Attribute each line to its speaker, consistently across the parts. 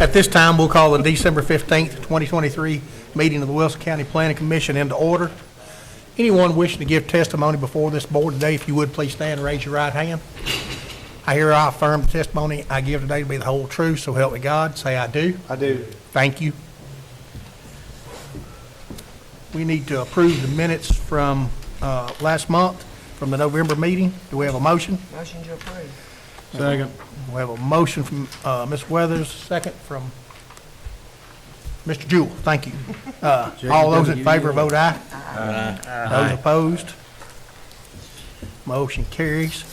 Speaker 1: At this time, we'll call the December 15th, 2023 meeting of the Wilson County Planning Commission into order. Anyone wishing to give testimony before this board today, if you would, please stand and raise your right hand. I hereby affirm the testimony I give today to be the whole truth, so help me God. Say, I do.
Speaker 2: I do.
Speaker 1: Thank you. We need to approve the minutes from last month, from the November meeting. Do we have a motion?
Speaker 3: Motion to approve.
Speaker 2: Second.
Speaker 1: We have a motion from Ms. Weathers, second from Mr. Jewell. Thank you. All those in favor vote aye. Aye. Those opposed? Motion carries.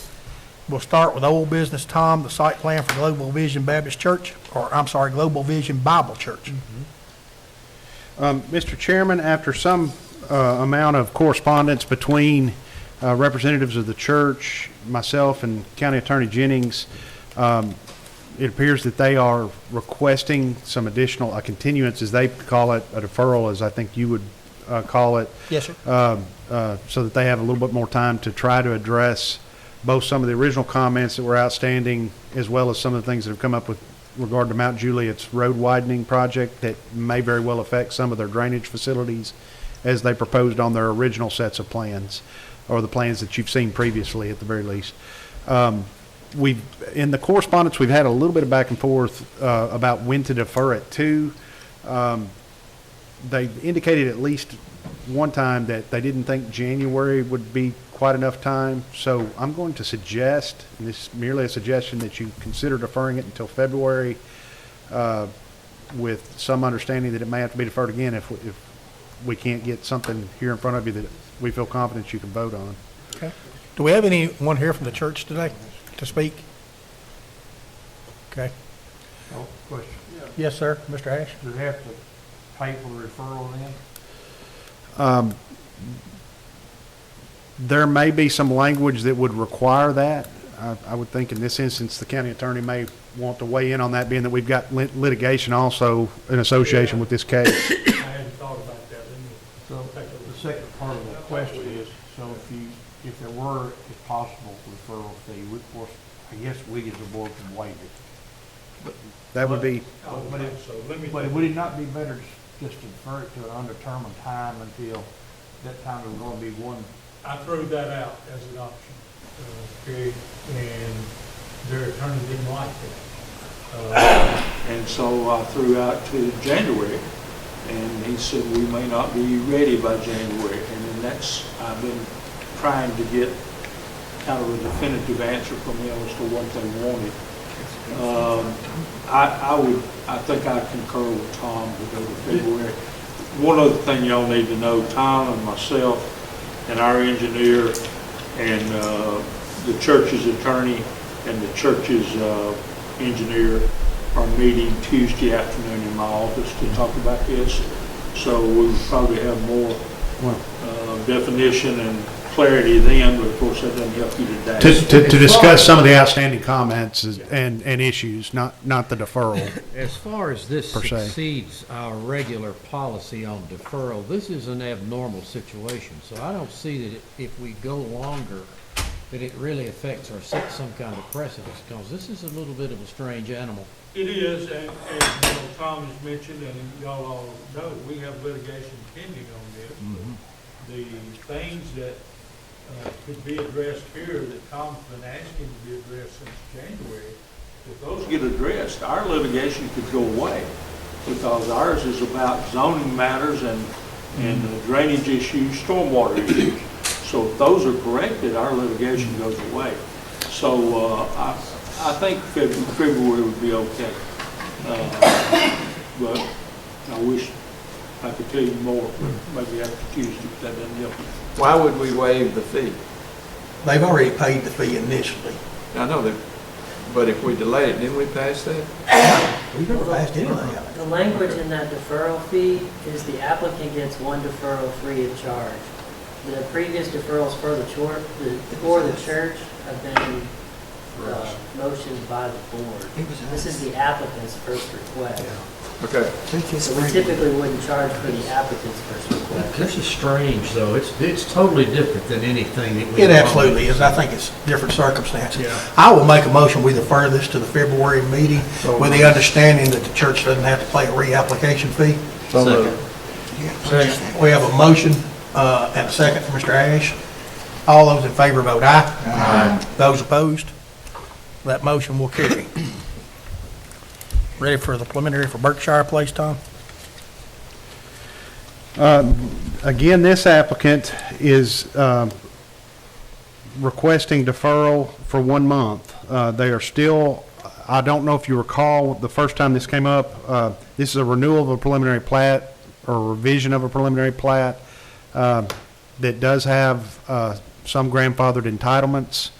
Speaker 1: We'll start with old business, Tom, the site plan for Global Vision Baptist Church, or I'm sorry, Global Vision Bible Church.
Speaker 2: Mr. Chairman, after some amount of correspondence between representatives of the church, myself, and County Attorney Jennings, it appears that they are requesting some additional, a continuance, as they call it, a deferral, as I think you would call it.
Speaker 1: Yes, sir.
Speaker 2: So that they have a little bit more time to try to address both some of the original comments that were outstanding, as well as some of the things that have come up with regard to Mount Juliet's road widening project that may very well affect some of their drainage facilities as they proposed on their original sets of plans, or the plans that you've seen previously at the very least. In the correspondence, we've had a little bit of back and forth about when to defer it to. They indicated at least one time that they didn't think January would be quite enough time. So I'm going to suggest, and this is merely a suggestion, that you consider deferring it until February, with some understanding that it may have to be deferred again if we can't get something here in front of you that we feel confident you can vote on.
Speaker 1: Okay. Do we have anyone here from the church today to speak? Okay.
Speaker 4: Oh, question.
Speaker 1: Yes, sir. Mr. Ash?
Speaker 4: Do they have to pay for the referral then?
Speaker 2: There may be some language that would require that. I would think in this instance, the county attorney may want to weigh in on that, being that we've got litigation also in association with this case.
Speaker 4: I hadn't thought about that. So the second part of the question is, so if there were, if possible, referral fee, of course, I guess we as a board can waive it.
Speaker 2: That would be,
Speaker 4: But would it not be better just to defer it to an undetermined time until that time there's going to be one?
Speaker 5: I threw that out as an option, period, and their attorney didn't like that.
Speaker 6: And so I threw out to January, and he said we may not be ready by January. And then I've been trying to get kind of a definitive answer from them as to what they wanted. I think I concur with Tom to go to February. One other thing y'all need to know, Tom and myself and our engineer and the church's attorney and the church's engineer are meeting Tuesday afternoon in my office to talk about this. So we'll probably have more definition and clarity then, but of course that doesn't help you today.
Speaker 2: to discuss some of the outstanding comments and issues, not the deferral.
Speaker 7: As far as this
Speaker 2: Per se.
Speaker 7: exceeds our regular policy on deferral, this is an abnormal situation. So I don't see that if we go longer, that it really affects or sets some kind of precedence, because this is a little bit of a strange animal.
Speaker 5: It is, and you know, Tom has mentioned, and y'all all know, we have litigation pending on this. The things that could be addressed here that Tom's been asking to be addressed since January, if those
Speaker 6: Get addressed, our litigation could go away because ours is about zoning matters and drainage issues, stormwater issues. So if those are corrected, our litigation goes away. So I think February would be okay. But I wish I could tell you more, but maybe after Tuesday, if that doesn't help you.
Speaker 3: Why would we waive the fee?
Speaker 1: They've already paid the fee initially.
Speaker 3: I know that, but if we delay it, didn't we pass that?
Speaker 1: We've never passed anything on it.
Speaker 8: The language in that deferral fee is the applicant gets one deferral free of charge. The previous deferrals for the church have been motioned by the board. This is the applicant's first request.
Speaker 3: Okay,
Speaker 8: So we typically wouldn't charge for the applicant's first request.
Speaker 7: This is strange, though. It's totally different than anything that we.
Speaker 1: It absolutely is. I think it's different circumstances.
Speaker 7: Yeah.
Speaker 1: I will make a motion, we defer this to the February meeting with the understanding that the church doesn't have to pay a reapplication fee.
Speaker 3: so moved.
Speaker 1: We have a motion and a second from Mr. Ash. All those in favor vote aye. Aye. Those opposed? That motion will carry. Ready for the preliminary for Berkshire Place, Tom?
Speaker 2: Again, this applicant is requesting deferral for 1 month. They are still, I don't know if you recall, the first time this came up, this is a renewal of a preliminary plat or a revision of a preliminary plat that does have some grandfathered entitlements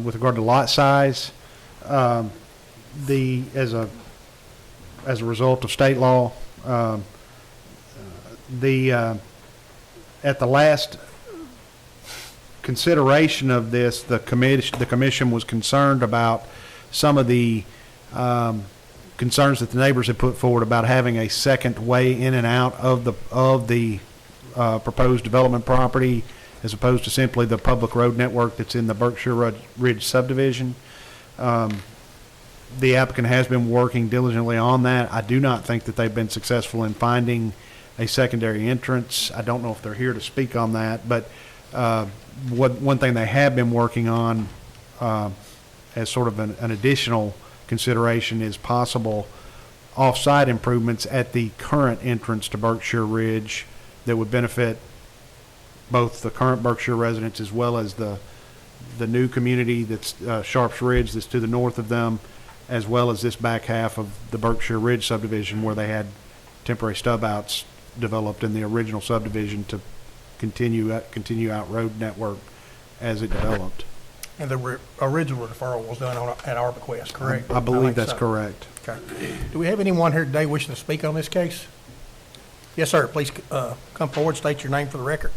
Speaker 2: with regard to lot size. As a result of state law, at the last consideration of this, the commission was concerned about some of the concerns that the neighbors had put forward about having a second way in and out of the proposed development property, as opposed to simply the public road network that's in the Berkshire Ridge subdivision. The applicant has been working diligently on that. I do not think that they've been successful in finding a secondary entrance. I don't know if they're here to speak on that, but one thing they have been working on as sort of an additional consideration is possible off-site improvements at the current entrance to Berkshire Ridge that would benefit both the current Berkshire residents as well as the new community that's Sharps Ridge that's to the north of them, as well as this back half of the Berkshire Ridge subdivision where they had temporary stub outs developed in the original subdivision to continue out road network as it developed.
Speaker 1: And the original deferral was done at our request, correct?
Speaker 2: I believe
Speaker 1: think
Speaker 2: that's
Speaker 1: so.
Speaker 2: correct.
Speaker 1: Okay. Do we have anyone here today wishing to speak on this case? Yes, sir. Please come forward, state your name for the record.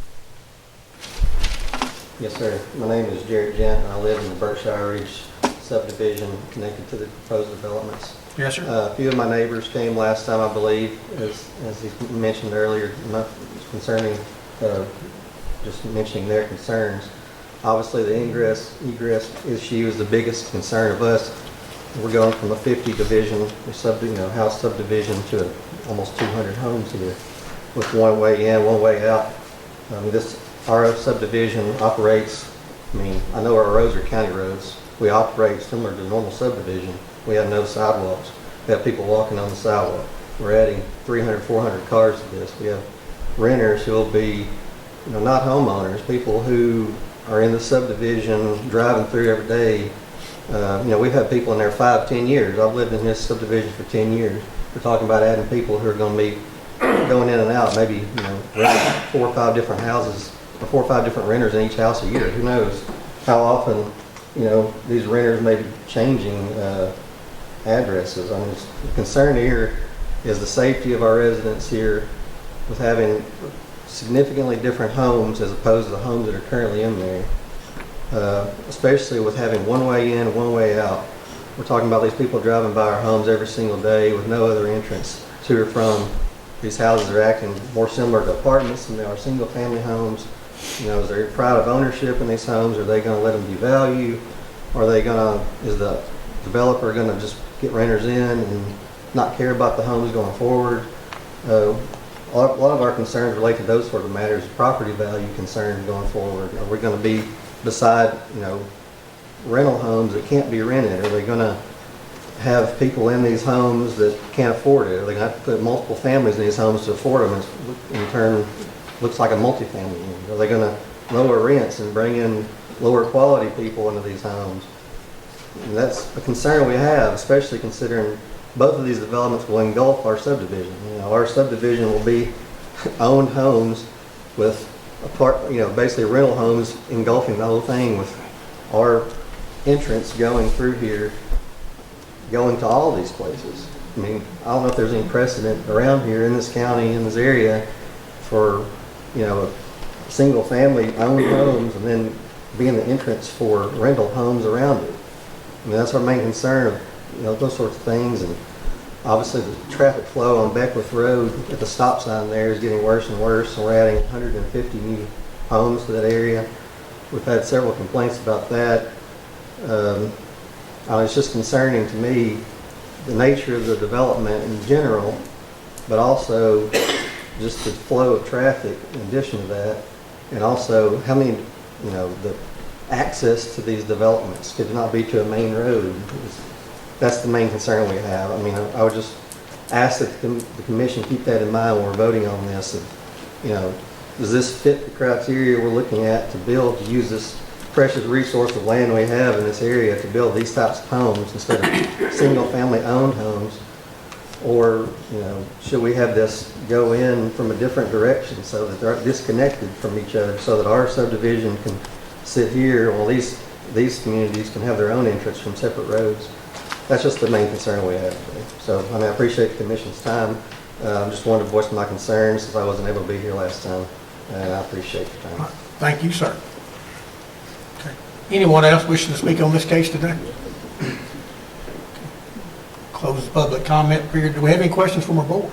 Speaker 9: Yes, sir. My name is Jared Gent, and I live in the Berkshire Ridge subdivision connected to the proposed developments.
Speaker 1: Yes, sir.
Speaker 9: A few of my neighbors came last time, I believe, as he mentioned earlier, concerning, just mentioning their concerns. Obviously, the egress issue is the biggest concern of us. We're going from a 50 division, house subdivision to almost 200 homes here with one way in, one way out. This our subdivision operates, I know our roads are county roads. We operate similar to normal subdivision. We have no sidewalks. We have people walking on the sidewalk. We're adding 300, 400 cars to this. We have renters who will be, not homeowners, people who are in the subdivision driving through every day. We've had people in there 5, 10 years. I've lived in this subdivision for 10 years. We're talking about adding people who are going to be going in and out, maybe, renting 4 or 5 different houses, or 4 or 5 different renters in each house a year. Who knows how often, these renters may be changing addresses. The concern here is the safety of our residents here with having significantly different homes as opposed to the homes that are currently in there, especially with having one way in, one way out. We're talking about these people driving by our homes every single day with no other entrance to or from. These houses are acting more similar to apartments than they are single-family homes. Is there pride of ownership in these homes? Are they going to let them devalue? Is the developer going to just get renters in and not care about the homes going forward? A lot of our concerns relate to those sort of matters, property value concerns going forward. Are we going to be beside, rental homes that can't be rented? Are they going to have people in these homes that can't afford it? Are they going to have to put multiple families in these homes to afford them? And in turn, looks like a multifamily. Are they going to lower rents and bring in lower quality people into these homes? And that's a concern we have, especially considering both of these developments will engulf our subdivision. Our subdivision will be owned homes with basically rental homes engulfing the whole thing, with our entrance going through here, going to all these places. I don't know if there's any precedent around here in this county, in this area, for single family owned homes and then being the entrance for rental homes around it. That's our main concern of those sorts of things. And Obviously, the traffic flow on Beckwith Road at the stop sign there is getting worse and worse, and we're adding 150 new homes to that area. We've had several complaints about that. It's just concerning to me, the nature of the development in general, but also just the flow of traffic in addition to that, and also how many, the access to these developments could not be to a main road. That's the main concern we have. I mean, I would just ask that the commission keep that in mind when we're voting on this. Does this fit the criteria we're looking at to build, to use this precious resource of land we have in this area to build these types of homes instead of single-family owned homes? Or, should we have this go in from a different direction so that they're disconnected from each other, so that our subdivision can sit here while these communities can have their own entrance from separate roads? That's just the main concern we have today. So, I appreciate the commission's time. Just wanted to voice my concerns since I wasn't able to be here last time, and I appreciate your time.
Speaker 1: Thank you, sir. Okay. Anyone else wishing to speak on this case today? Close the public comment period. Do we have any questions from our board?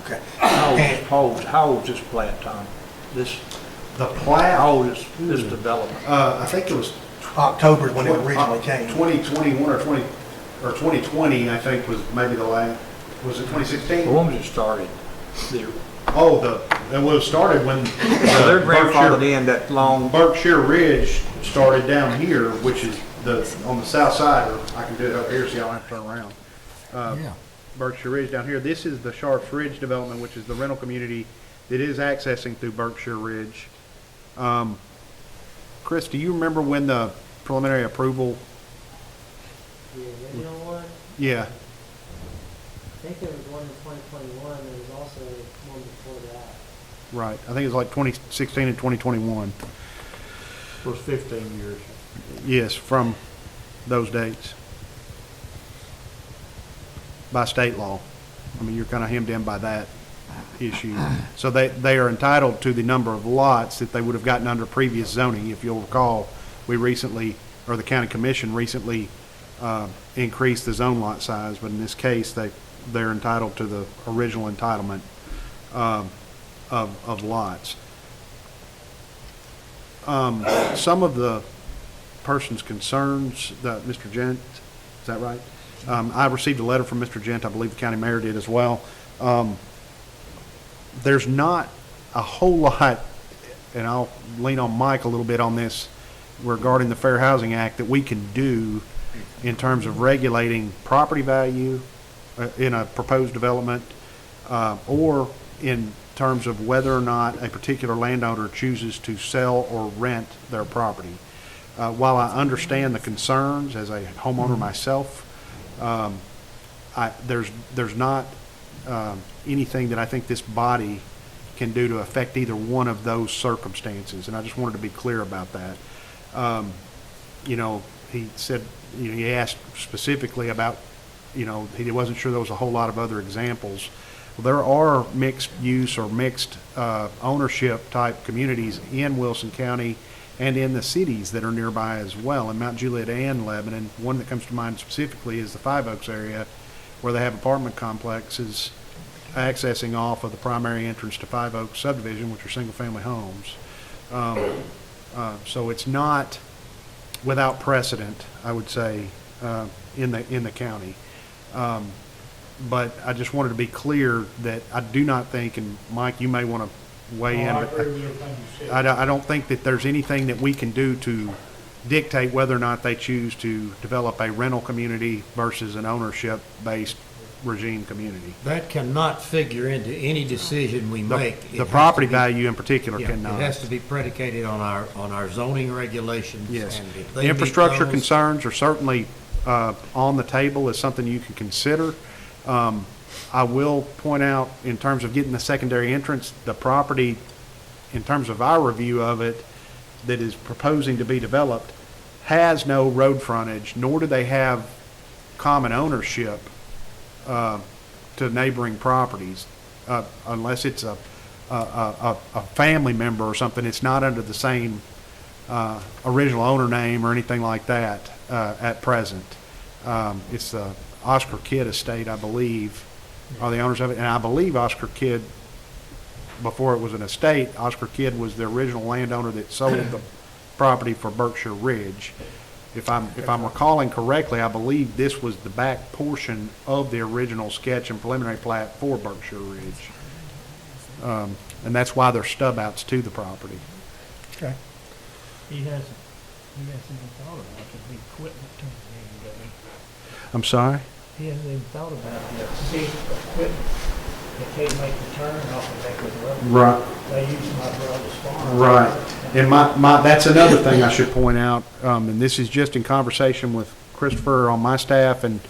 Speaker 1: Okay.
Speaker 4: How old is this plat, Tom?
Speaker 2: The plat,
Speaker 4: How old is this development?
Speaker 2: I think it was
Speaker 1: October is when it originally came.
Speaker 2: 2021 or 2020, I think was maybe the last, was it 2016?
Speaker 4: When was it started?
Speaker 2: It was started when
Speaker 3: So they're grandfathered in that long.
Speaker 2: Berkshire Ridge started down here, which is on the south side, or I can do it up here so y'all don't have to turn around.
Speaker 7: Yeah.
Speaker 2: Berkshire Ridge down here. This is the Sharps Ridge development, which is the rental community that is accessing through Berkshire Ridge. Chris, do you remember when the preliminary approval?
Speaker 8: The original one,
Speaker 2: Yeah,
Speaker 8: I think there was one in 2021, there was also one before that.
Speaker 2: right. I think it was like 2016 and 2021.
Speaker 4: It was 15 years.
Speaker 2: Yes, from those dates. By state law. I mean, you're kind of hemmed in by that issue. So they are entitled to the number of lots that they would have gotten under previous zoning. If you'll recall, the county commission recently increased the zone lot size, but in this case, they're entitled to the original entitlement of lots. Some of the person's concerns, Mr. Gent, is that right? I received a letter from Mr. Gent, I believe the county mayor did as well. There's not a whole lot, and I'll lean on Mike a little bit on this regarding the Fair Housing Act, that we can do in terms of regulating property value in a proposed development, or in terms of whether or not a particular landowner chooses to sell or rent their property. While I understand the concerns as a homeowner myself, there's not anything that I think this body can do to affect either one of those circumstances, and I just wanted to be clear about that. He said, he asked specifically about, he wasn't sure there was a whole lot of other examples. Well, there are mixed use or mixed ownership type communities in Wilson County and in the cities that are nearby as well, in Mount Juliet and Lebanon. One that comes to mind specifically is the Five Oaks area, where they have apartment complexes accessing off of the primary entrance to Five Oaks subdivision, which are single-family homes. So it's not without precedent, I would say, in the county. But I just wanted to be clear that I do not think, and Mike, you may want to weigh in,
Speaker 5: I
Speaker 2: but
Speaker 5: agree with everything you said.
Speaker 2: I don't think that there's anything that we can do to dictate whether or not they choose to develop a rental community versus an ownership-based regime community.
Speaker 7: That cannot figure into any decision we make. It
Speaker 2: The
Speaker 7: has
Speaker 2: property
Speaker 7: to be-
Speaker 2: value in particular
Speaker 7: Yeah,
Speaker 2: cannot.
Speaker 7: it has to be predicated on our zoning regulations.
Speaker 2: Yes.
Speaker 7: And if they meet
Speaker 2: Infrastructure
Speaker 7: those-
Speaker 2: concerns are certainly on the table as something you can consider. I will point out, in terms of getting the secondary entrance, the property, in terms of our review of it, that is proposing to be developed, has no road frontage, nor do they have common ownership to neighboring properties, unless it's a family member or something. It's not under the same original owner name or anything like that at present. It's the Oscar Kidd estate, I believe, are the owners of it. And I believe Oscar Kidd, before it was an estate, Oscar Kidd was the original landowner that sold the property for Berkshire Ridge. If I'm recalling correctly, I believe this was the back portion of the original sketch and preliminary plat for Berkshire Ridge. And that's why there's stub outs to the property.
Speaker 1: Okay.
Speaker 4: He hasn't even thought about the equipment turning in,
Speaker 2: I'm sorry?
Speaker 4: he hasn't even thought about the big equipment that can't make the turn off of that road.
Speaker 2: Right.
Speaker 4: They use my brother's farm.
Speaker 2: Right. And that's another thing I should point out, and this is just in conversation with Christopher on my staff and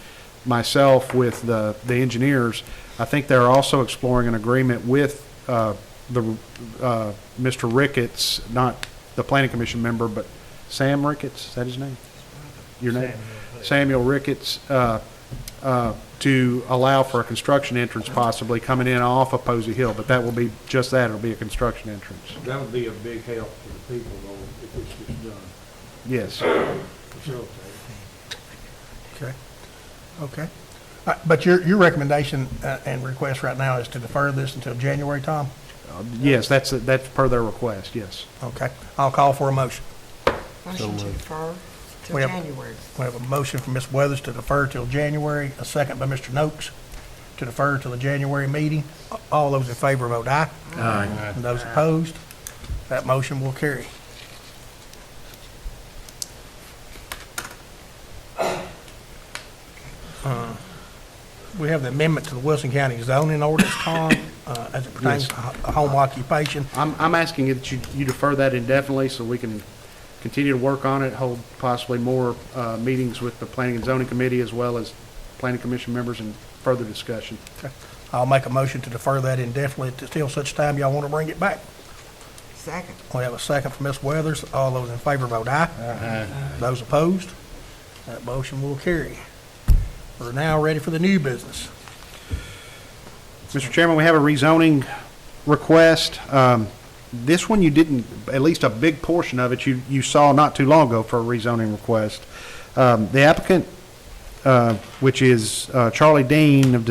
Speaker 2: myself with the engineers. I think they're also exploring an agreement with Mr. Ricketts, not the planning commission member, but Sam Ricketts, is that his name? Your name? Samuel Ricketts, to allow for a construction entrance possibly coming in off of Posey Hill, but that will be just that, it'll be a construction entrance.
Speaker 4: That would be a big help for the people though, if it's just done.
Speaker 2: Yes.
Speaker 4: Facilitate.
Speaker 1: Okay. Okay. But your recommendation and request right now is to defer this until January, Tom?
Speaker 2: Yes, that's per their request, yes.
Speaker 1: Okay. I'll call for a motion.
Speaker 10: Motion to defer till
Speaker 1: We have-
Speaker 10: January.
Speaker 1: We have a motion from Ms. Weathers to defer till January, a second by Mr. Noakes to defer till the January meeting. All those in favor vote aye.
Speaker 2: Aye.
Speaker 1: And those opposed, that motion will carry. We have the amendment to the Wilson County zoning ordinance, Tom, as it pertains to home occupation.
Speaker 2: I'm asking that you defer that indefinitely so we can continue to work on it, hold possibly more meetings with the Planning and Zoning Committee as well as Planning Commission members and further discussion.
Speaker 1: I'll make a motion to defer that indefinitely till such time y'all want to bring it back.
Speaker 10: Second.
Speaker 1: We have a second from Ms. Weathers. All those in favor vote aye. Those opposed, that motion will carry. We're now ready for the new business.
Speaker 2: Mr. Chairman, we have a rezoning request. This one you didn't, at least a big portion of it, you saw not too long ago for a rezoning request. The applicant, which is Charlie Dean of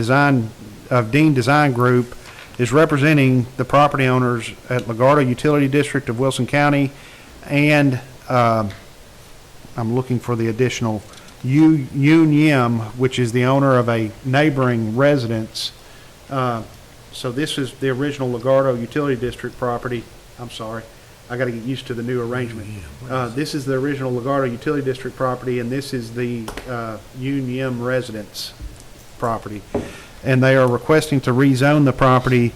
Speaker 2: Dean Design Group, is representing the property owners at Legardo Utility District of Wilson County, and I'm looking for the additional Yim, which is the owner of a neighboring residence. So this is the original Legardo Utility District property. I'm sorry, I got to get used to the new arrangement. This is the original Legardo Utility District property, and this is the Yim residence property. And they are requesting to rezone the property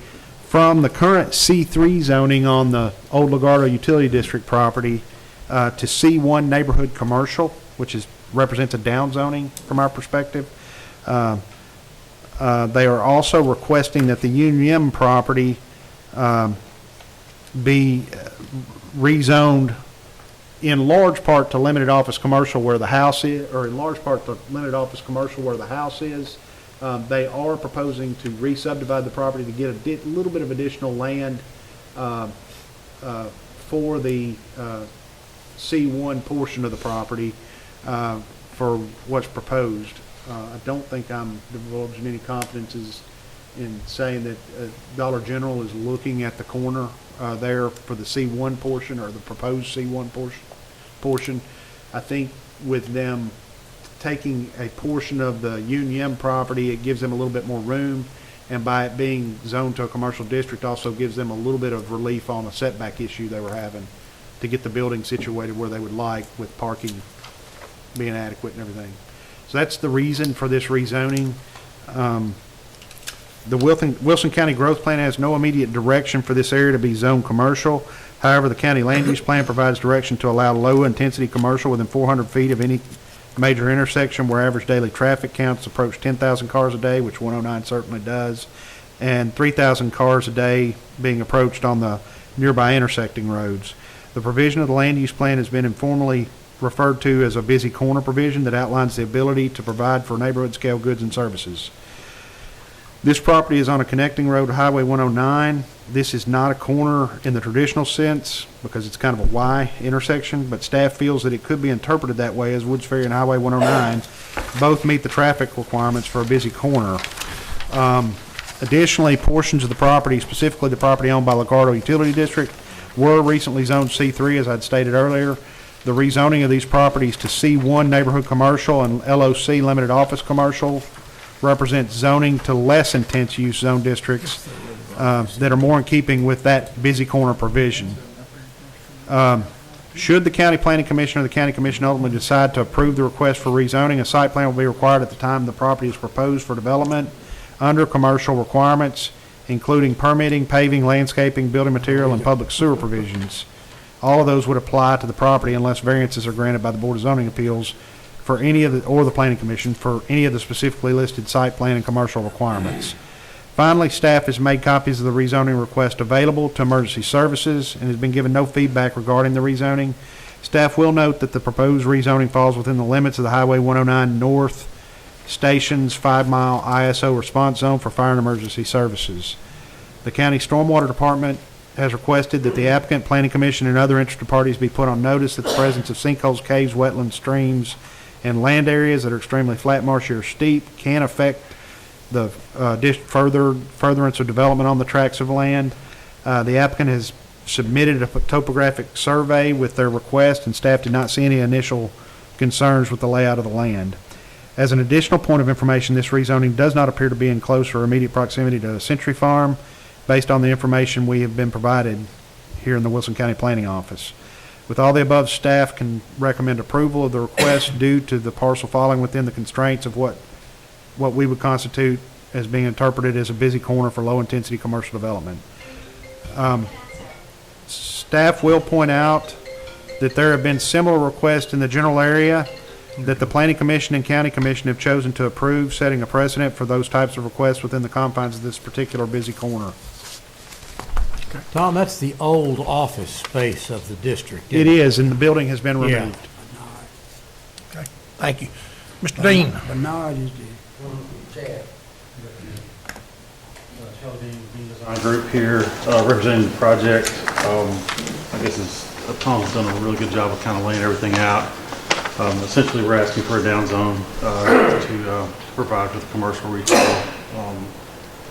Speaker 2: from the current C3 zoning on the old Legardo Utility District property to C1 neighborhood commercial, which represents a downzoning from our perspective. They are also requesting that the Yim property be rezoned in large part to limited office commercial where the house is, or in large part to limited office commercial where the house is. They are proposing to re-subdivide the property to get a little bit of additional land for the C1 portion of the property for what's proposed. I don't think I'm divulging any confidences in saying that Dollar General is looking at the corner there for the C1 portion or the proposed C1 portion. I think with them taking a portion of the Yim property, it gives them a little bit more room, and by it being zoned to a commercial district also gives them a little bit of relief on a setback issue they were having to get the building situated where they would like, with parking being adequate and everything. So that's the reason for this rezoning. The Wilson County Growth Plan has no immediate direction for this area to be zoned commercial. However, the county land use plan provides direction to allow low-intensity commercial within 400 feet of any major intersection where average daily traffic counts approach 10,000 cars a day, which 109 certainly does, and 3,000 cars a day being approached on the nearby intersecting roads. The provision of the land use plan has been informally referred to as a busy corner provision that outlines the ability to provide for neighborhood scale goods and services. This property is on a connecting road to Highway 109. This is not a corner in the traditional sense because it's kind of a Y intersection, but staff feels that it could be interpreted that way as Woods Ferry and Highway 109 both meet the traffic requirements for a busy corner. Additionally, portions of the property, specifically the property owned by Ligardo Utility District, were recently zoned C3, as I'd stated earlier. The rezoning of these properties to C1 Neighborhood Commercial and LOC Limited Office Commercial represents zoning to less intense use zone districts that are more in keeping with that busy corner provision. Should the County Planning Commission or the County Commission ultimately decide to approve the request for rezoning, a site plan will be required at the time the property is proposed for development under commercial requirements, including permitting, paving, landscaping, building material, and public sewer provisions. All of those would apply to the property unless variances are granted by the Board of Zoning Appeals for any of the, or the Planning Commission for any of the specifically listed site plan and commercial requirements. Finally, staff has made copies of the rezoning request available to emergency services and has been given no feedback regarding the rezoning. Staff will note that the proposed rezoning falls within the limits of the Highway 109 North Station's 5-mile ISO response zone for fire and emergency services. The County Stormwater Department has requested that the applicant, Planning Commission, and other interested parties be put on notice that the presence of sinkholes, caves, wetlands, streams, and land areas that are extremely flat, marshy, or steep can affect the furtherance of development on the tracts of land. The applicant has submitted a topographic survey with their request, and staff did not see any initial concerns with the layout of the land. As an additional point of information, this rezoning does not appear to be in close or immediate proximity to a Century Farm, based on the information we have been provided here in the Wilson County Planning Office. With all the above, staff can recommend approval of the request due to the parcel falling within the constraints of what we would constitute as being interpreted as a busy corner for low-intensity commercial development. Staff will point out that there have been similar requests in the general area that the Planning Commission and County Commission have chosen to approve, setting a precedent for those types of requests within the confines of this particular busy corner.
Speaker 7: Tom, that's the old office space of the district.
Speaker 2: It is, and the building has been
Speaker 7: Yeah.
Speaker 2: removed.
Speaker 1: Okay, thank you. Mr. Dean?
Speaker 4: Bernard is
Speaker 11: Design Group here, representing the project. I guess Tom's done a really good job of kind of laying everything out. Essentially, we're asking for a down zone to provide for the commercial retail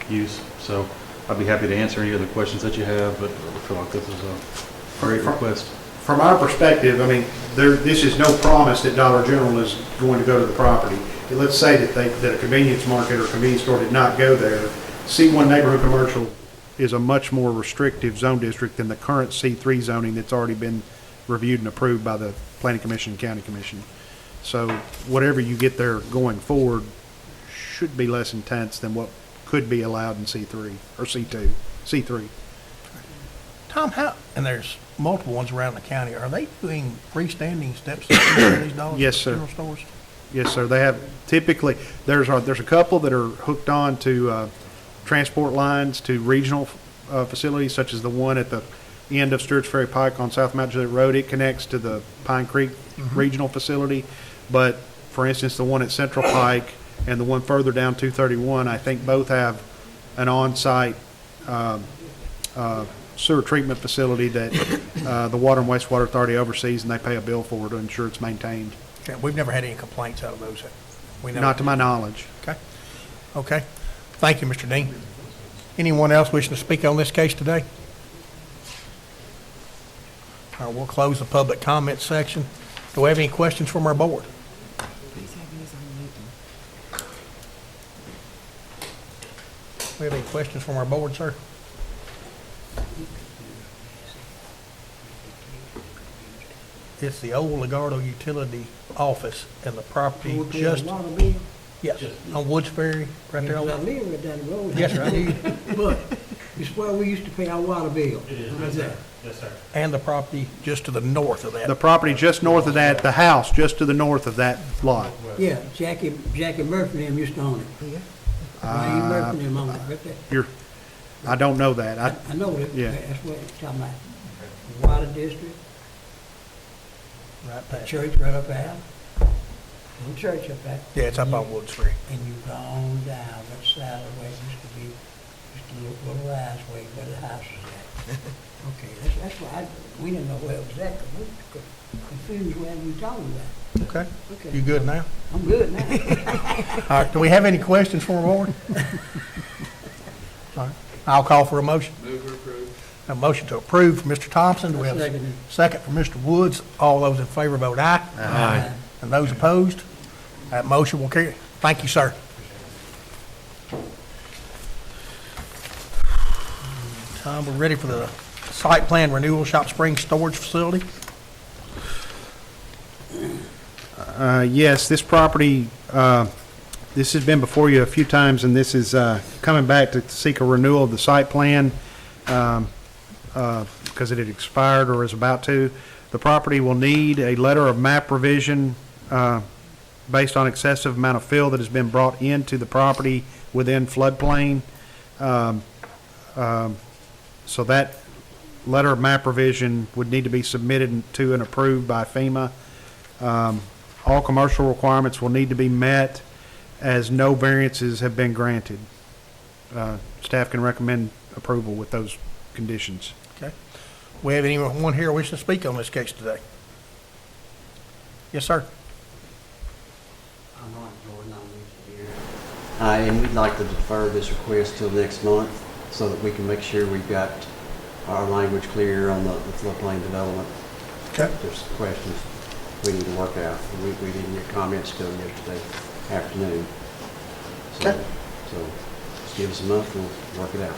Speaker 11: use. So I'd be happy to answer any other questions that you have, but I feel like this is a great request.
Speaker 2: From our perspective, I mean, this is no promise that Dollar General is going to go to the property. Let's say that a convenience market or convenience store did not go there. C1 Neighborhood Commercial is a much more restrictive zone district than the current C3 zoning that's already been reviewed and approved by the Planning Commission and County Commission. So whatever you get there going forward should be less intense than what could be allowed in C3 or C3.
Speaker 1: Tom, and there's multiple ones around the county, are they doing freestanding steps in these Dollar
Speaker 2: Yes, sir.
Speaker 1: General stores?
Speaker 2: Yes, sir. They have typically, there's a couple that are hooked on to transport lines to regional facilities, such as the one at the end of Stewart's Ferry Pike on South Mount Juliet Road. It connects to the Pine Creek Regional Facility. But, for instance, the one at Central Pike and the one further down 231, I think both have an on-site sewer treatment facility that the Water and Wastewater Authority oversees, and they pay a bill for to ensure it's maintained.
Speaker 1: Okay, we've never had any complaints out of those.
Speaker 2: Not to my knowledge.
Speaker 1: Okay. Okay. Thank you, Mr. Dean. Anyone else wishing to speak on this case today? All right, we'll close the public comment section. Do we have any questions from our board? We have any questions from our board, sir? It's the old Ligardo Utility Office and the property just, yes, on Woods Ferry, right there on
Speaker 12: I
Speaker 1: that.
Speaker 12: live right down the road.
Speaker 1: Yes, sir, I do.
Speaker 12: But it's where we used to pay our water bill. How's that?
Speaker 11: Yes, sir.
Speaker 1: And the property just to the north of that.
Speaker 2: The property just north of that, the house just to the north of that lot.
Speaker 12: Yeah, Jackie Murphy and them used to own it. Wayne Murphy and them owned it right there.
Speaker 2: I don't know that.
Speaker 12: I know that,
Speaker 2: Yeah.
Speaker 12: that's what it's talking about. Water district,
Speaker 1: Right past.
Speaker 12: church right up the house. little church up there.
Speaker 1: Yeah, it's up on Wood Street.
Speaker 12: And you go on down that side of the way, it used to be just a little rise way where the house is at. Okay, that's why we didn't know where it was at, 'cause we got confused when we talking about.
Speaker 1: Okay.
Speaker 12: Okay.
Speaker 1: You good now?
Speaker 12: I'm good now.
Speaker 1: All right, do we have any questions from the board? All right, I'll call for a motion.
Speaker 3: Move to approve.
Speaker 1: A motion to approve from Mr. Thompson. Do we have a
Speaker 12: Second.
Speaker 1: second from Mr. Woods? All those in favor vote aye.
Speaker 7: Aye.
Speaker 1: And those opposed? That motion will carry. Thank you, sir. Tom, we're ready for the site plan renewal, Shop Springs Storage Facility.
Speaker 2: Yes, this property, this has been before you a few times, and this is coming back to seek a renewal of the site plan because it had expired or is about to. The property will need a letter of map revision based on excessive amount of fill that has been brought into the property within floodplain. So that letter of map revision would need to be submitted to and approved by FEMA. All commercial requirements will need to be met as no variances have been granted. Staff can recommend approval with those conditions.
Speaker 1: Okay. We have anyone here wishing to speak on this case today? Yes, sir.
Speaker 13: I'm Ron Jordan, I'm engineer. And we'd like to defer this request till next month so that we can make sure we've got our language clear on the floodplain development.
Speaker 1: Okay.
Speaker 13: There's some questions we need to work out. We didn't get comments till yesterday afternoon. So,
Speaker 1: Okay.
Speaker 13: so just give us a month, we'll work it out.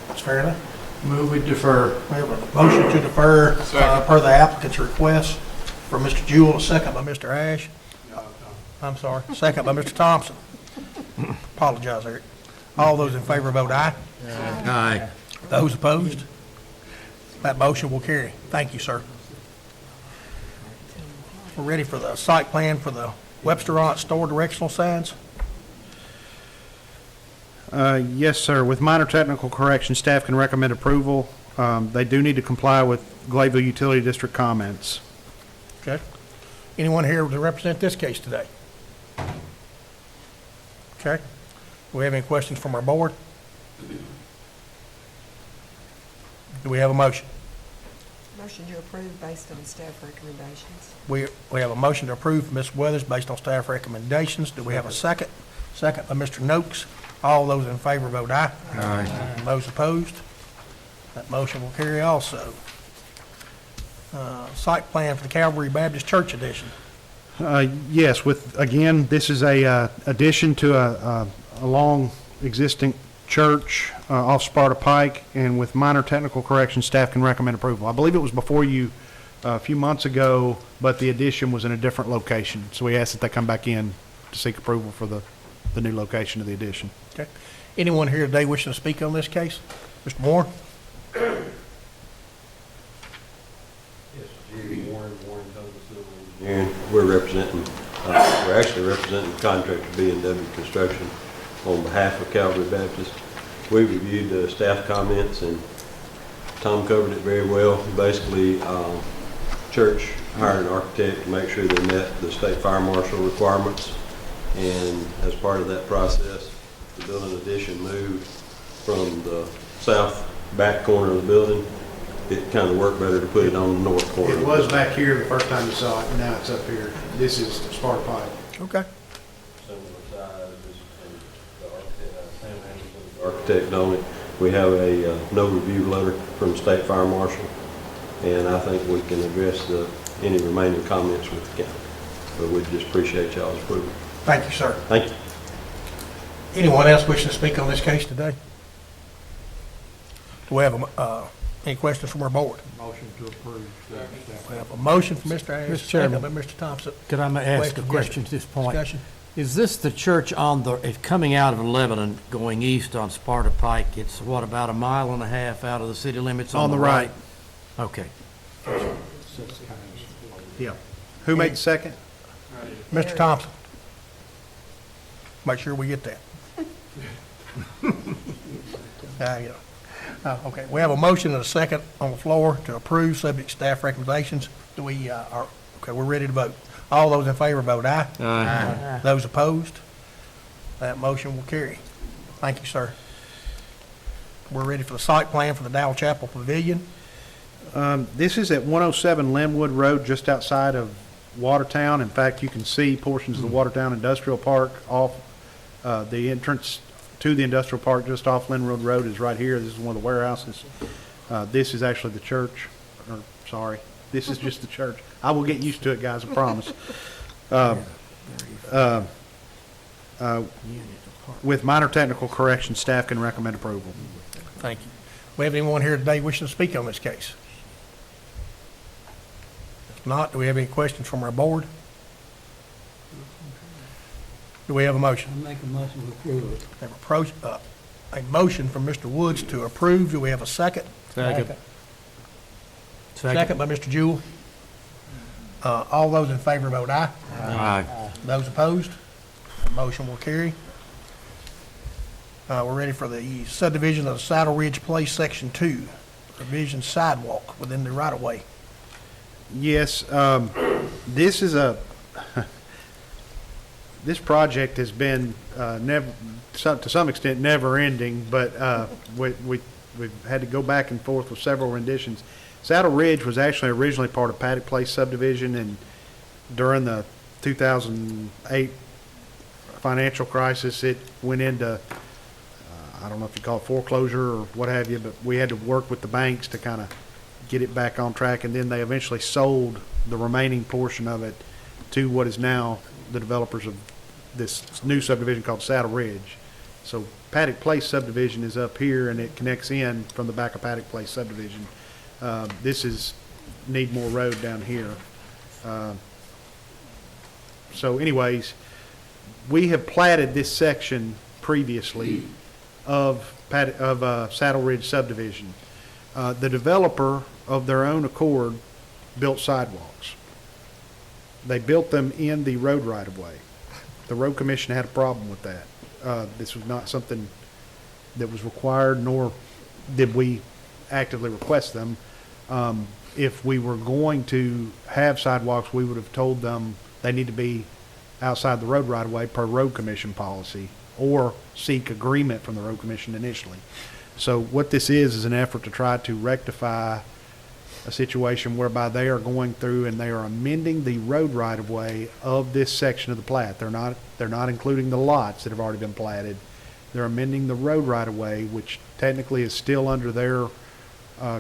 Speaker 1: That's fair enough.
Speaker 4: Move we defer.
Speaker 1: We have a motion to defer per the applicant's request from Mr. Jewell, a second by Mr. Ash. I'm sorry, second by Mr. Thompson. Apologize, Eric. All those in favor vote aye.
Speaker 7: Aye.
Speaker 1: Those opposed? That motion will carry. Thank you, sir. We're ready for the site plan for the Webster store directional signs.
Speaker 2: Yes, sir. With minor technical corrections, staff can recommend approval. They do need to comply with Glayville Utility District comments.
Speaker 1: Okay. Anyone here to represent this case today? Okay. Do we have any questions from our board? Do we have a motion?
Speaker 10: Motion to approve based on staff recommendations.
Speaker 1: We have a motion to approve from Ms. Weathers based on staff recommendations. Do we have a second? Second by Mr. Noakes. All those in favor vote aye.
Speaker 7: Aye.
Speaker 1: And those opposed? That motion will carry also. Site plan for the Calvary Baptist Church addition.
Speaker 2: Yes, with, again, this is a addition to a long existing church off Sparta Pike, and with minor technical corrections, staff can recommend approval. I believe it was before you a few months ago, but the addition was in a different location, so we asked that they come back in to seek approval for the new location of the addition.
Speaker 1: Okay. Anyone here today wishing to speak on this case? Mr. Moore?
Speaker 14: Yes, Jerry Warren, Total Civil Engineering. We're actually representing the contractor B&W Construction on behalf of Calvary Baptist. We reviewed the staff comments and Tom covered it very well. Basically, church hired an architect to make sure they met the state fire marshal requirements. And as part of that process, the building addition moved from the south back corner of the building. It kind of worked better to put it on the north corner.
Speaker 2: It was back here the first time you saw it, and now it's up here. This is Sparta Pike.
Speaker 1: Okay.
Speaker 14: Similar size, and the architect, Sam Anderson, the architect on it. We have a no review letter from the state fire marshal, and I think we can address any remaining comments with the county. But we just appreciate y'all's approval.
Speaker 1: Thank you, sir.
Speaker 14: Thank you.
Speaker 1: Anyone else wishing to speak on this case today? Do we have any questions from our board?
Speaker 4: Motion to approve.
Speaker 1: We have a motion from Mr. Ash,
Speaker 7: Mr. Chairman.
Speaker 1: second by Mr. Thompson.
Speaker 7: Could I ask a
Speaker 1: Yes,
Speaker 7: question at this point?
Speaker 1: Discussion.
Speaker 7: Is this the church on the, if coming out of Lebanon, going east on Sparta Pike, it's what, about a mile and a half out of the city limits on the right? Okay.
Speaker 2: Yeah. Who made the second?
Speaker 1: Mr. Thompson. Make sure we get that. Okay, we have a motion and a second on the floor to approve subject to staff recommendations. Do we, okay, we're ready to vote. All those in favor vote aye.
Speaker 7: Aye.
Speaker 1: Those opposed? That motion will carry. Thank you, sir. We're ready for the site plan for the Dow Chapel Pavilion.
Speaker 2: This is at 107 Linwood Road, just outside of Watertown. In fact, you can see portions of the Watertown Industrial Park off, the entrance to the industrial park just off Linwood Road is right here. This is one of the warehouses. This is actually the church, or sorry, this is just the church. I will get used to it, guys, I promise. With minor technical corrections, staff can recommend approval.
Speaker 1: Thank you. We have anyone here today wishing to speak on this case? If not, do we have any questions from our board? Do we have a motion?
Speaker 12: I make a motion to approve it.
Speaker 1: We have a motion from Mr. Woods to approve. Do we have a second?
Speaker 7: Second.
Speaker 1: Second by Mr. Jewell. All those in favor vote aye.
Speaker 7: Aye.
Speaker 1: Those opposed? The motion will carry. We're ready for the subdivision of Saddle Ridge Place, Section 2, revision sidewalk within the right-of-way.
Speaker 2: Yes, this is this project has been to some extent never ending, but we've had to go back and forth with several renditions. Saddle Ridge was actually originally part of Paddock Place subdivision, and during the 2008 financial crisis, it went into I don't know if you call it foreclosure or what have you, but we had to work with the banks to kind of get it back on track, and then they eventually sold the remaining portion of it to what is now the developers of this new subdivision called Saddle Ridge. So Paddock Place subdivision is up here, and it connects in from the back of Paddock Place subdivision. This is Needmore Road down here. So anyways, we have platted this section previously of Saddle Ridge subdivision. The developer, of their own accord, built sidewalks. They built them in the road right-of-way. The road commission had a problem with that. This was not something that was required, nor did we actively request them. If we were going to have sidewalks, we would have told them they need to be outside the road right-of-way per road commission policy, or seek agreement from the road commission initially. So what this is an effort to try to rectify a situation whereby they are going through and they are amending the road right-of-way of this section of the plat. They're not including the lots that have already been platted. They're amending the road right-of-way, which technically is still under their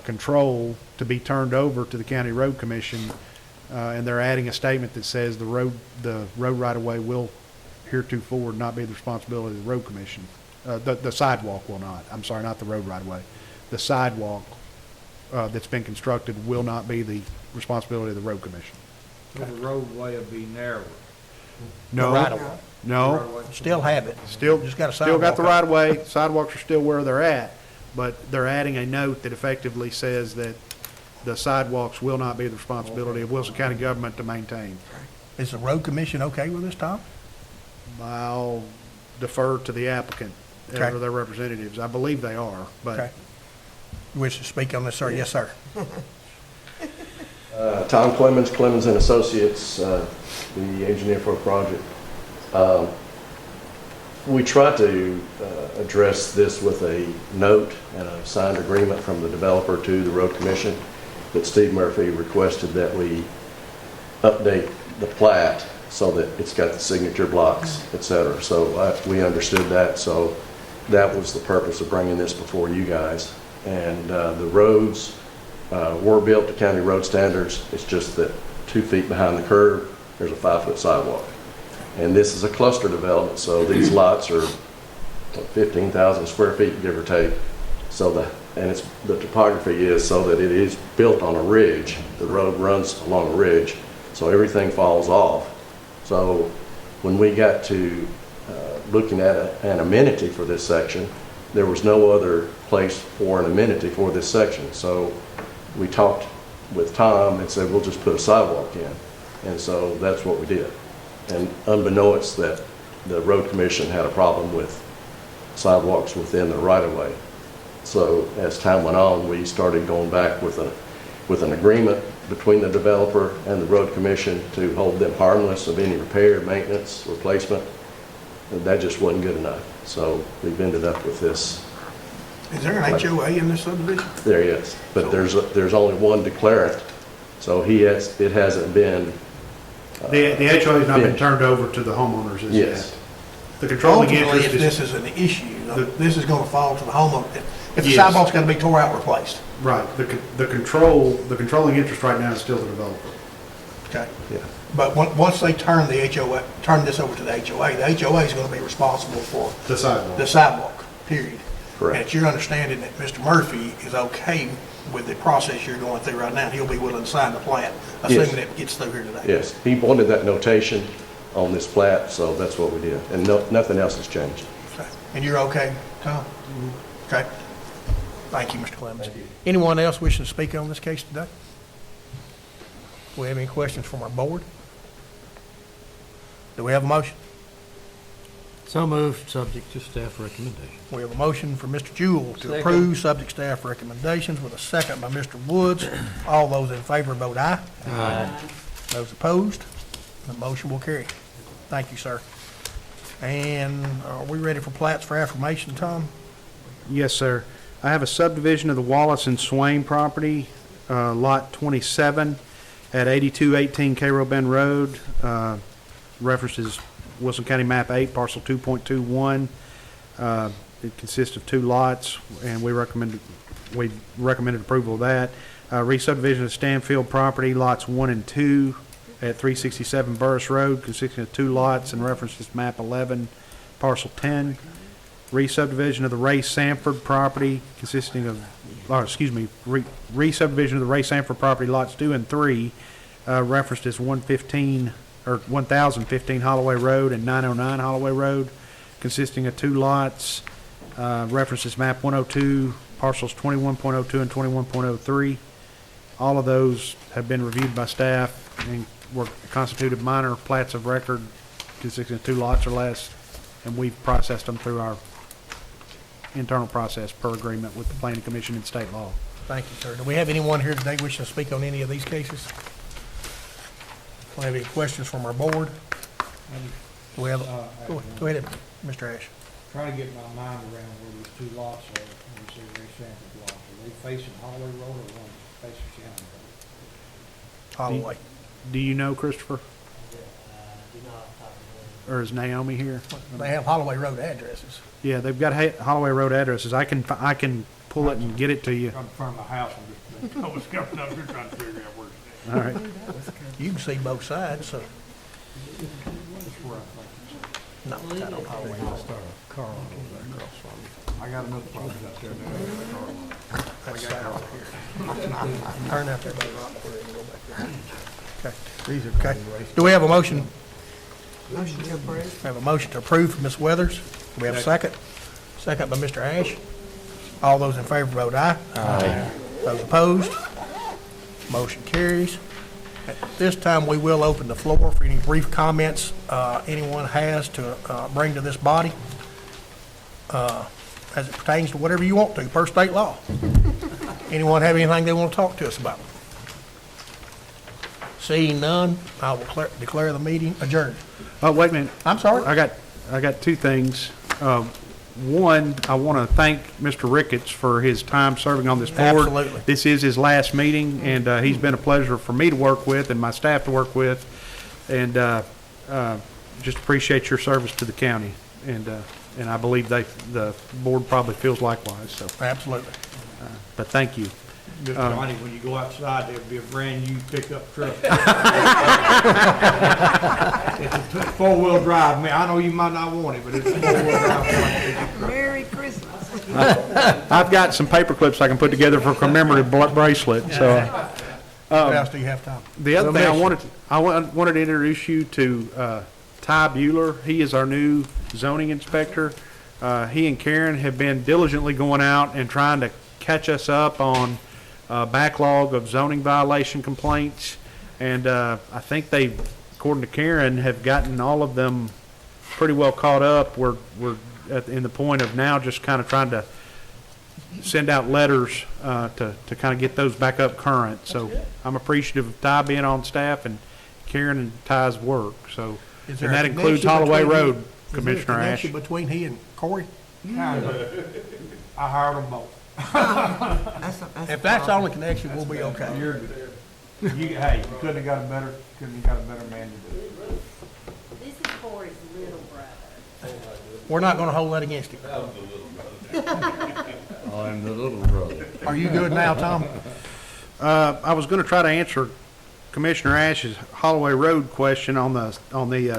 Speaker 2: control, to be turned over to the county road commission, and they're adding a statement that says the road right-of-way will heretofore not be the responsibility of the road commission. The sidewalk will not. I'm sorry, not the road right-of-way. The sidewalk that's been constructed will not be the responsibility of the road commission.
Speaker 4: So the roadway will be narrower.
Speaker 2: No,
Speaker 1: right-of-way.
Speaker 2: no.
Speaker 1: Still have it.
Speaker 2: Still
Speaker 1: Just got a
Speaker 2: still got the
Speaker 1: sidewalk up.
Speaker 2: right-of-way. Sidewalks are still where they're at, but they're adding a note that effectively says that the sidewalks will not be the responsibility of Wilson County government to maintain.
Speaker 1: Is the road commission okay with this, Tom?
Speaker 2: I'll defer to the applicant
Speaker 1: Okay.
Speaker 2: or their representatives. I believe they are, but
Speaker 1: Okay. You wish to speak on this, sir? Yes, sir.
Speaker 15: Tom Clemens, Clemens and Associates, the engineer for a project. We tried to address this with a note and a signed agreement from the developer to the road commission, but Steve Murphy requested that we update the plat so that it's got the signature blocks, et cetera. So we understood that, so that was the purpose of bringing this before you guys. And the roads were built to county road standards. It's just that 2 feet behind the curb, there's a 5-foot sidewalk. And this is a cluster development, so these lots are 15,000 square feet, give or take. So the topography is so that it is built on a ridge. The road runs along a ridge, so everything falls off. So when we got to looking at an amenity for this section, there was no other place for an amenity for this section. So we talked with Tom and said, we'll just put a sidewalk in. And so that's what we did. And unbeknownst that the road commission had a problem with sidewalks within the right-of-way. So as time went on, we started going back with an agreement between the developer and the road commission to hold them harmless of any repair, maintenance, replacement. And that just wasn't good enough. So we've ended up with this.
Speaker 1: Is there an HOA in this subdivision?
Speaker 15: There is, but there's only one declarant. So it hasn't been.
Speaker 2: The HOA has not been
Speaker 15: finished.
Speaker 2: turned over to the homeowners as
Speaker 15: Yes.
Speaker 2: yet. The controlling
Speaker 1: Ultimately,
Speaker 2: interest
Speaker 1: if this
Speaker 2: is,
Speaker 1: is an issue, this is gonna fall to the homeowner. If the
Speaker 2: Yes.
Speaker 1: sidewalk's gotta be tore out, replaced.
Speaker 2: right, the controlling interest right now is still the developer.
Speaker 1: Okay.
Speaker 15: Yeah.
Speaker 1: But once they turn the HOA, turn this over to the HOA is gonna be responsible for
Speaker 2: The sidewalk.
Speaker 1: the sidewalk, period.
Speaker 15: Correct.
Speaker 1: And it's your understanding that Mr. Murphy is okay with the process you're going through right now. He'll be willing to sign the plat, assuming it gets through here today.
Speaker 15: Yes, he wanted that notation on this plat, so that's what we did. And nothing else has changed.
Speaker 1: Okay. And you're okay, Tom? Okay. Thank you, Mr. Clemens. Anyone else wishing to speak on this case today? Do we have any questions from our board? Do we have a motion?
Speaker 7: So moved, subject to staff recommendation.
Speaker 1: We have a motion for Mr. Jewell to
Speaker 8: Second.
Speaker 1: approve subject staff recommendations with a second by Mr. Woods. All those in favor vote aye.
Speaker 7: Aye.
Speaker 1: Those opposed, the motion will carry. Thank you, sir. And are we ready for plats for affirmation, Tom?
Speaker 2: Yes, sir. I have a subdivision of the Wallace and Swain property, Lot 27 at 8218 Cairo Bend Road. References Wilson County Map 8, Parcel 2.21. It consists of 2 lots, and we recommended approval of that. Re-subdivision of Stanfield property, Lots 1 and 2 at 367 Burris Road, consisting of 2 lots, and references Map 11, Parcel 10. Re-subdivision of the Ray Sanford property consisting of, re-subdivision of the Ray Sanford property, lots 2 and 3, referenced as 1015 Holloway Road and 909 Holloway Road, consisting of 2 lots, references map 102, parcels 21.02 and 21.03. All of those have been reviewed by staff and were constituted minor plats of record consisting of 2 lots or less, and we've processed them through our internal process per agreement with the Planning Commission and state law.
Speaker 1: Thank you, sir. Do we have anyone here today wishing to speak on any of these cases? Do we have any questions from our board? Do we have, go ahead, Mr. Ash.
Speaker 4: Trying to get my mind around where these 2 lots are, when you say Ray Sanford lots, are they facing Holloway Road or one facing County Road?
Speaker 1: Holloway.
Speaker 2: Do you know, Christopher? Or is Naomi here?
Speaker 1: They have Holloway Road addresses.
Speaker 2: Yeah, they've got Holloway Road addresses. I can pull it and get it to you.
Speaker 4: I'm in front of my house, I'm just, I was coming up here trying to figure out where it's at.
Speaker 2: All right.
Speaker 1: You can see both sides, so,
Speaker 4: That's where I think
Speaker 1: no, I don't Holloway Road.
Speaker 4: I got another problem out there now.
Speaker 1: That's south here. Turn out there by the rock quarry and go back there. Okay. Okay. Do we have a motion?
Speaker 10: Motion to approve.
Speaker 1: We have a motion to approve from Ms. Weathers. Do we have a second? Second by Mr. Ash. All those in favor vote aye. Aye. Those opposed? Motion carries. At this time, we will open the floor for any brief comments anyone has to bring to this body as it pertains to whatever you want to, per state law. Anyone have anything they want to talk to us about? Seeing none, I will declare the meeting adjourned.
Speaker 2: Oh, wait a minute.
Speaker 1: I'm sorry?
Speaker 2: I got 2 things. One, I want to thank Mr. Ricketts for his time serving on this board.
Speaker 1: Absolutely.
Speaker 2: This is his last meeting, and he's been a pleasure for me to work with and my staff to work with. And just appreciate your service to the county. And I believe the board probably feels likewise. So,
Speaker 1: Absolutely.
Speaker 2: but thank you.
Speaker 4: Mr. Johnny, when you go outside, there'll be a brand new pickup truck. It's a 4-wheel drive. I mean, I know you might not want it, but it's a 4-wheel drive.
Speaker 10: Merry Christmas.
Speaker 2: I've got some paper clips I can put together for a commemorative bracelet. So.
Speaker 1: What else do you have, Tom?
Speaker 2: The other thing I wanted to introduce you to Ty Bueller. He is our new zoning inspector. He and Karen have been diligently going out and trying to catch us up on backlog of zoning violation complaints, and I think they, according to Karen, have gotten all of them pretty well caught up. We're in the point of now just kind of trying to send out letters to kind of get those back up current. So I'm appreciative of Ty being on staff and Karen and Ty's work, so.
Speaker 1: Is
Speaker 2: And
Speaker 1: there a
Speaker 2: that includes
Speaker 1: connection
Speaker 2: Holloway
Speaker 1: between-
Speaker 2: Road,
Speaker 1: is there a
Speaker 2: Commissioner Ash.
Speaker 1: connection between he and Corey?
Speaker 4: Kind of. I hired them both.
Speaker 1: If that's the only connection, we'll be okay.
Speaker 4: You're good. Hey, you couldn't have got a better man to do it.
Speaker 16: This is Corey's little brother.
Speaker 1: We're not gonna hold that against him.
Speaker 7: I'm the little brother.
Speaker 1: Are you good now, Tom?
Speaker 2: I was gonna try to answer Commissioner Ash's Holloway Road question on the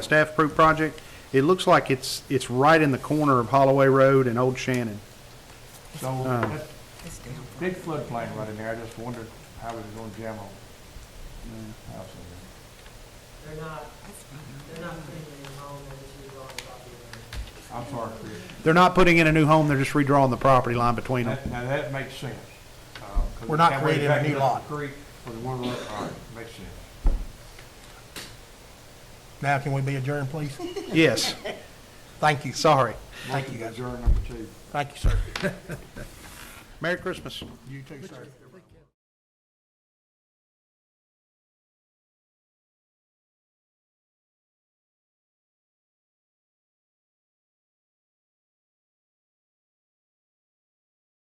Speaker 2: staff approved project. It looks like it's right in the corner of Holloway Road and Old Shannon.
Speaker 4: So, that's big floodplain right in there. I just wondered how it was going to jam on. House in
Speaker 8: They're not putting in a home, they're just redrawing the property line.
Speaker 4: there. I'm sorry, Chris.
Speaker 2: They're not putting in a new home, they're just redrawing the property line between them.
Speaker 4: Now, that makes sense. 'Cause
Speaker 1: We're not
Speaker 4: that way
Speaker 1: creating
Speaker 4: you
Speaker 1: a
Speaker 4: got
Speaker 1: new
Speaker 4: the
Speaker 1: lot.
Speaker 4: Creek for the one lot, all right, makes sense.
Speaker 1: Now, can we be adjourned, please?
Speaker 2: Yes,
Speaker 1: Thank you.
Speaker 2: sorry.
Speaker 1: Thank you, guys.
Speaker 4: Adjourn number 2.
Speaker 1: Thank you, sir.
Speaker 2: Merry Christmas.
Speaker 1: You too, sir.